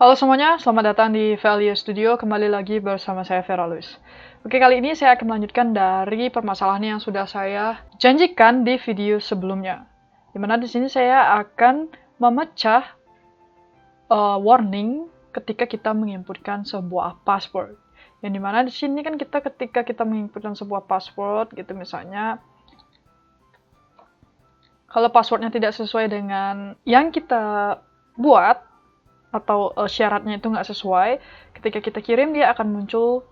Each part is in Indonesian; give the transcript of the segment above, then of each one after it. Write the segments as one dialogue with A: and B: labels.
A: Halo semuanya, selamat datang di Value Studio. Kembali lagi bersama saya Vera Luis. Oke, kali ini saya akan melanjutkan dari permasalahan yang sudah saya janjikan di video sebelumnya. Dimana di sini saya akan memecah warning ketika kita menginputkan sebuah password. Yang dimana di sini kan ketika kita menginputkan sebuah password gitu misalnya, kalau passwordnya tidak sesuai dengan yang kita buat, atau syaratnya itu nggak sesuai, ketika kita kirim dia akan muncul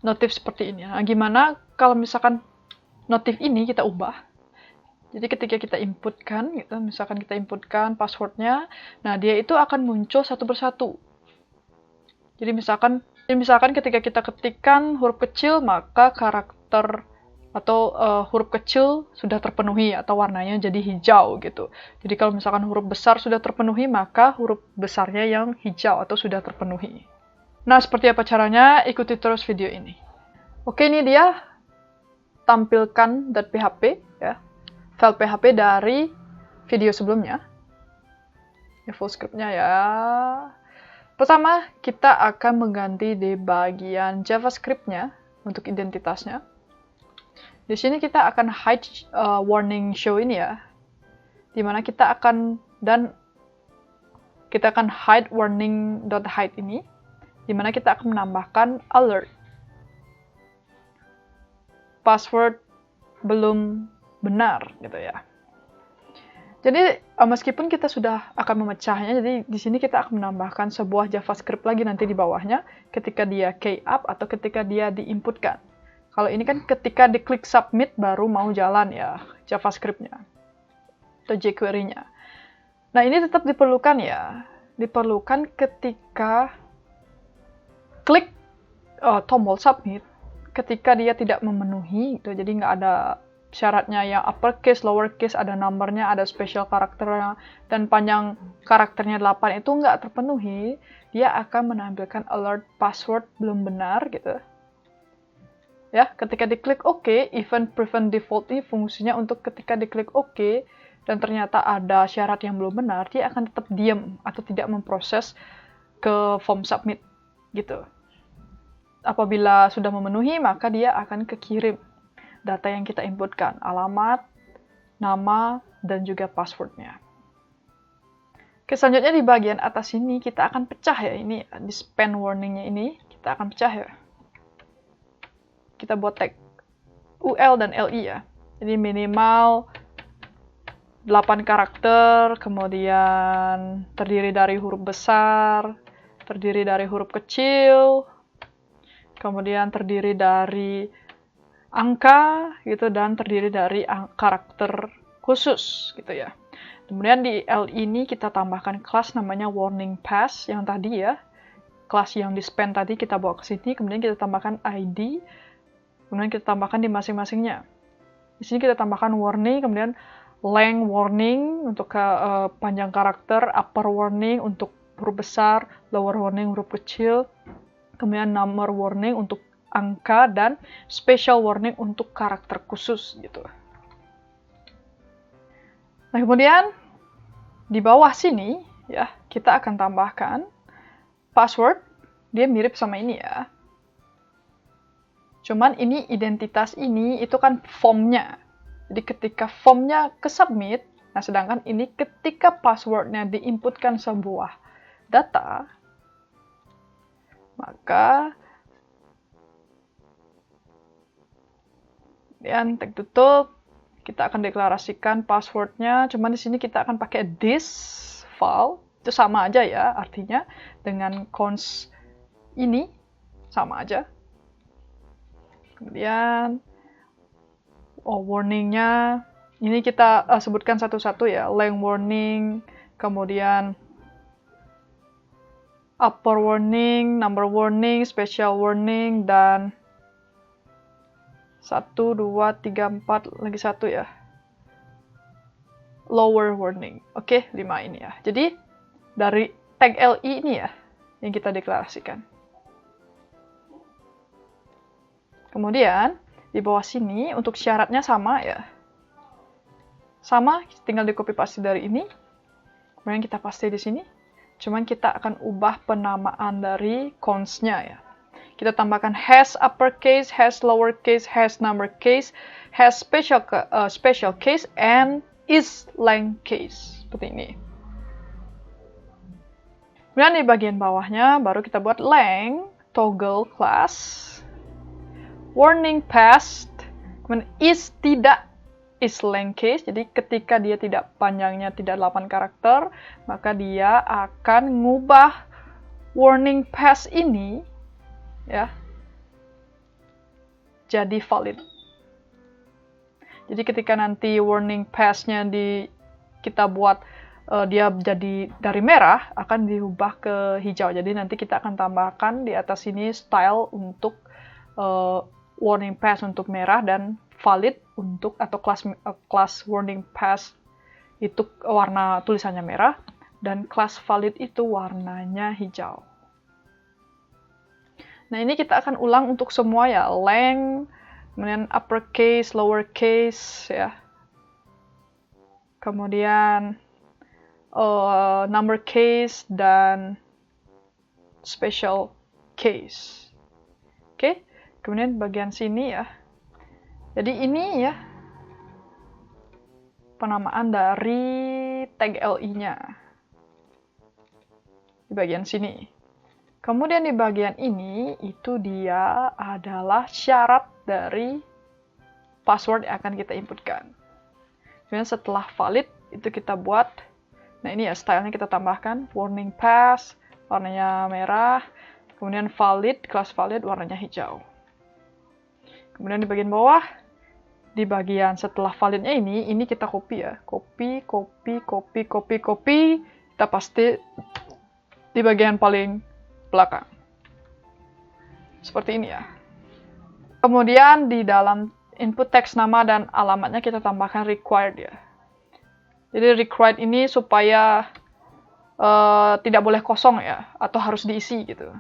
A: notif seperti ini. Nah, gimana kalau misalkan notif ini kita ubah? Jadi ketika kita inputkan, gitu, misalkan kita inputkan passwordnya, nah dia itu akan muncul satu persatu. Jadi misalkan ketika kita ketikkan huruf kecil, maka karakter atau huruf kecil sudah terpenuhi atau warnanya jadi hijau gitu. Jadi kalau misalkan huruf besar sudah terpenuhi, maka huruf besarnya yang hijau atau sudah terpenuhi. Nah, seperti apa caranya? Ikuti terus video ini. Oke, ini dia tampilkan .php ya. File PHP dari video sebelumnya. Ya, full scriptnya ya. Pertama, kita akan mengganti di bagian JavaScript-nya untuk identitasnya. Di sini kita akan hide warning show ini ya, dimana kita akan hide warning.hide ini, dimana kita akan menambahkan alert password belum benar gitu ya. Jadi meskipun kita sudah akan memecahnya, jadi di sini kita akan menambahkan sebuah JavaScript lagi nanti di bawahnya ketika dia key up atau ketika dia diinputkan. Kalau ini kan ketika diklik submit baru mau jalan ya JavaScript-nya atau jQuery-nya. Nah, ini tetap diperlukan ya. Diperlukan ketika klik tombol submit ketika dia tidak memenuhi gitu. Jadi nggak ada syaratnya yang uppercase, lowercase, ada numbernya, ada special karakternya, dan panjang karakternya 8 itu nggak terpenuhi, dia akan menampilkan alert password belum benar gitu. Ya, ketika diklik OK, event prevent default ini fungsinya untuk ketika diklik OK dan ternyata ada syarat yang belum benar, dia akan tetap diam atau tidak memproses ke form submit gitu. Apabila sudah memenuhi, maka dia akan kekirim data yang kita inputkan, alamat, nama, dan juga passwordnya. Oke, selanjutnya di bagian atas ini kita akan pecah ya, ini di span warningnya ini kita akan pecah ya. Kita buat tag UL dan LI ya. Jadi minimal 8 karakter, kemudian terdiri dari huruf besar, terdiri dari huruf kecil, kemudian terdiri dari angka gitu, dan terdiri dari karakter khusus gitu ya. Kemudian di LI ini kita tambahkan kelas namanya warning pass yang tadi ya. Kelas yang di span tadi kita bawa ke sini, kemudian kita tambahkan ID. Kemudian kita tambahkan di masing-masingnya. Di sini kita tambahkan warning, kemudian length warning untuk panjang karakter, upper warning untuk huruf besar, lower warning huruf kecil, kemudian number warning untuk angka, dan special warning untuk karakter khusus gitu. Nah, kemudian di bawah sini ya, kita akan tambahkan password. Dia mirip sama ini ya. Cuman ini identitas ini itu kan formnya. Jadi ketika formnya ke submit, nah sedangkan ini ketika passwordnya diinputkan sebuah data, maka dan tag tutup, kita akan deklarasikan passwordnya. Cuman di sini kita akan pakai this file, itu sama aja ya artinya dengan cons ini sama aja. Kemudian warningnya ini kita sebutkan satu-satu ya, length warning, kemudian upper warning, number warning, special warning, dan 1, 2, 3, 4 lagi satu ya, lower warning. Oke, 5 ini ya. Jadi dari tag LI ini ya yang kita deklarasikan. Kemudian di bawah sini untuk syaratnya sama ya. Sama, tinggal di copy paste dari ini. Kemudian kita paste di sini. Cuman kita akan ubah penamaan dari cons-nya ya. Kita tambahkan has uppercase, has lowercase, has numbercase, has special case, and is length case. Seperti ini. Kemudian di bagian bawahnya baru kita buat length, toggle class, warning past, kemudian is tidak, is length case. Jadi ketika dia tidak panjangnya tidak 8 karakter, maka dia akan ngubah warning past ini ya jadi valid. Jadi ketika nanti warning past-nya kita buat dia jadi dari merah akan diubah ke hijau. Jadi nanti kita akan tambahkan di atas sini style untuk warning pass untuk merah dan valid untuk atau kelas warning pass itu warna tulisannya merah dan kelas valid itu warnanya hijau. Nah, ini kita akan ulang untuk semua ya, length, kemudian uppercase, lowercase ya. Kemudian number case dan special case. Oke, kemudian bagian sini ya. Jadi ini ya penamaan dari tag LI-nya di bagian sini. Kemudian di bagian ini itu dia adalah syarat dari password yang akan kita inputkan. Kemudian setelah valid itu kita buat, nah ini ya stylenya kita tambahkan warning pass warnanya merah, kemudian valid, kelas valid warnanya hijau. Kemudian di bagian bawah, di bagian setelah validnya ini kita copy ya, copy, kita paste di bagian paling belakang. Seperti ini ya. Kemudian di dalam input teks nama dan alamatnya kita tambahkan required ya. Jadi required ini supaya tidak boleh kosong ya, atau harus diisi gitu.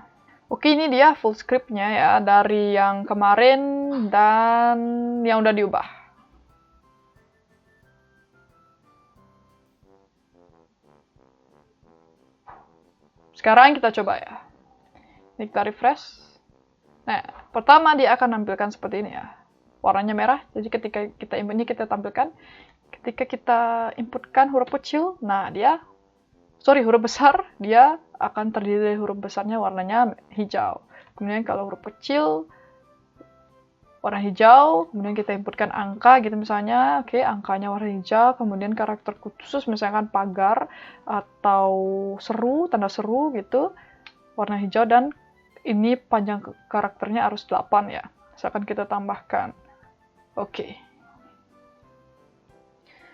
A: Oke, ini dia full scriptnya ya, dari yang kemarin dan yang udah diubah. Sekarang kita coba ya. Ini kita refresh. Nah, pertama dia akan nampilkan seperti ini ya. Warnanya merah, jadi ketika kita input ini kita tampilkan. Ketika kita inputkan huruf kecil, nah huruf besar, dia akan terdiri dari huruf besarnya warnanya hijau. Kemudian kalau huruf kecil, warna hijau, kemudian kita inputkan angka gitu misalnya, oke, angkanya warna hijau, kemudian karakter khusus misalkan pagar atau seru, tanda seru gitu, warna hijau, dan ini panjang karakternya harus 8 ya. Misalkan kita tambahkan. Oke.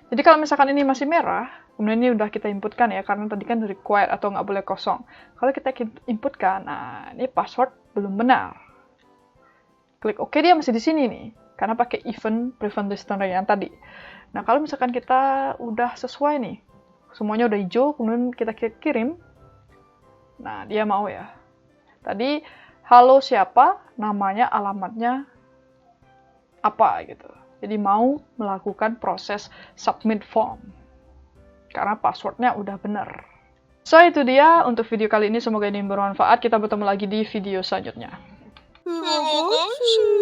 A: Jadi kalau misalkan ini masih merah, kemudian ini udah kita inputkan ya, karena tadi kan required atau nggak boleh kosong. Kalau kita inputkan, nah ini password belum benar. Klik OK, dia masih di sini nih, karena pakai event prevent listener yang tadi. Nah kalau misalkan kita udah sesuai nih, semuanya udah hijau, kemudian kita kirim, nah dia mau ya. Tadi, halo siapa, namanya, alamatnya, apa gitu. Jadi mau melakukan proses submit form. Karena passwordnya udah bener. So, itu dia untuk video kali ini. Semoga ini bermanfaat. Kita bertemu lagi di video selanjutnya.
B: Terima kasih.